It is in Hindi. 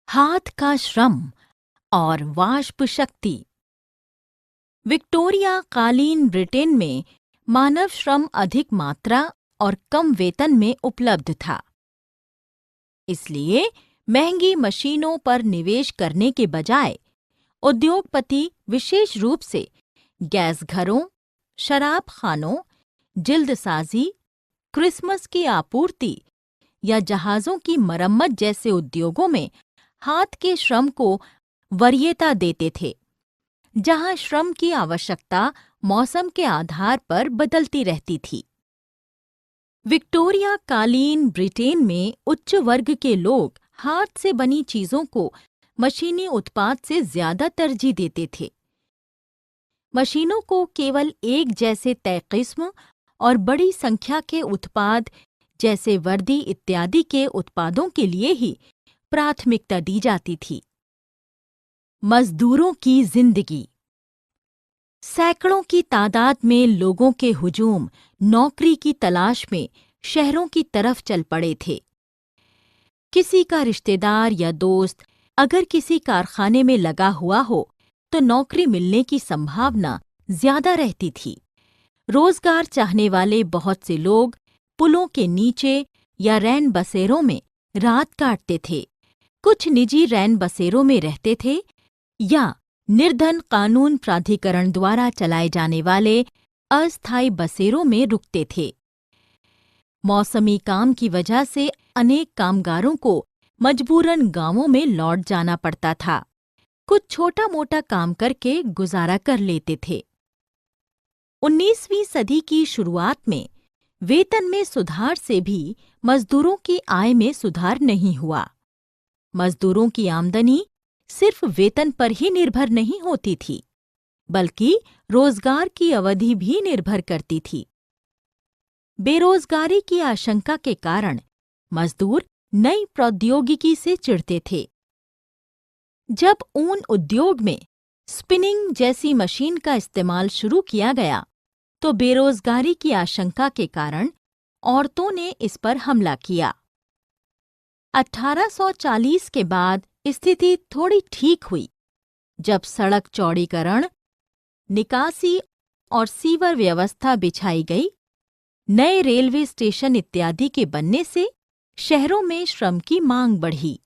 हाथ का श्रम और वाष्प शक्ति। विक्टोरिया कालीन ब्रिटेन में मानव श्रम अधिक मात्रा और कम वेतन में उपलब्ध था। इसलिए महंगी मशीनों पर निवेश करने के बजाय उद्योगपति विशेष रूप से गैस घरों, शराब खानों, जिल्दसाजी, क्रिसमस की आपूर्ति या जहाज़ों की मरम्मत जैसे उद्योगों में हाथ के श्रम को वरीयता देते थे, जहां श्रम की आवश्यकता मौसम के आधार पर बदलती रहती थी। विक्टोरिया कालीन ब्रिटेन में उच्च वर्ग के लोग हाथ से बनी चीजों को मशीनी उत्पाद से ज्यादा तरजीह देते थे। मशीनों को केवल एक जैसे तय किस्म और बड़ी संख्या के उत्पाद जैसे वर्दी इत्यादि के उत्पादों के लिए ही प्राथमिकता दी जाती थी। मजदूरों की जिंदगी। सैकड़ों की तादाद में लोगों के हुजूम नौकरी की तलाश में शहरों की तरफ चल पड़े थे। किसी का रिश्तेदार या दोस्त अगर किसी कारखाने में लगा हुआ हो तो नौकरी मिलने की संभावना ज्यादा रहती थी। रोजगार चाहने वाले बहुत से लोग पुलों के नीचे या रैन बसेरों में रात काटते थे। कुछ निजी रैन बसेरों में रहते थे या निर्धन कानून प्राधिकरण द्वारा चलाए जाने वाले अस्थायी बसेरों में रुकते थे। मौसमी काम की वजह से अनेक कामगारों को मजबूरन गांवों में लौट जाना पड़ता था। कुछ छोटा-मोटा काम करके गुजारा कर लेते थे। 19वीं सदी की शुरुआत में वेतन में सुधार से भी मजदूरों की आय में सुधार नहीं हुआ। मजदूरों की आमदनी सिर्फ वेतन पर ही निर्भर नहीं होती थी, बल्कि रोजगार की अवधि भी निर्भर करती थी। बेरोजगारी की आशंका के कारण मजदूर नई प्रौद्योगिकी से चिढ़ते थे। जब ऊन उद्योग में स्पिनिंग जैसी मशीन का इस्तेमाल शुरू किया गया, तो बेरोजगारी की आशंका के कारण औरतों ने इस पर हमला किया। 1840 के बाद स्थिति थोड़ी ठीक हुई, जब सड़क चौड़ीकरण, निकासी और सीवर व्यवस्था बिछाई गई। नए रेलवे स्टेशन इत्यादि के बनने से शहरों में श्रम की मांग बढ़ी।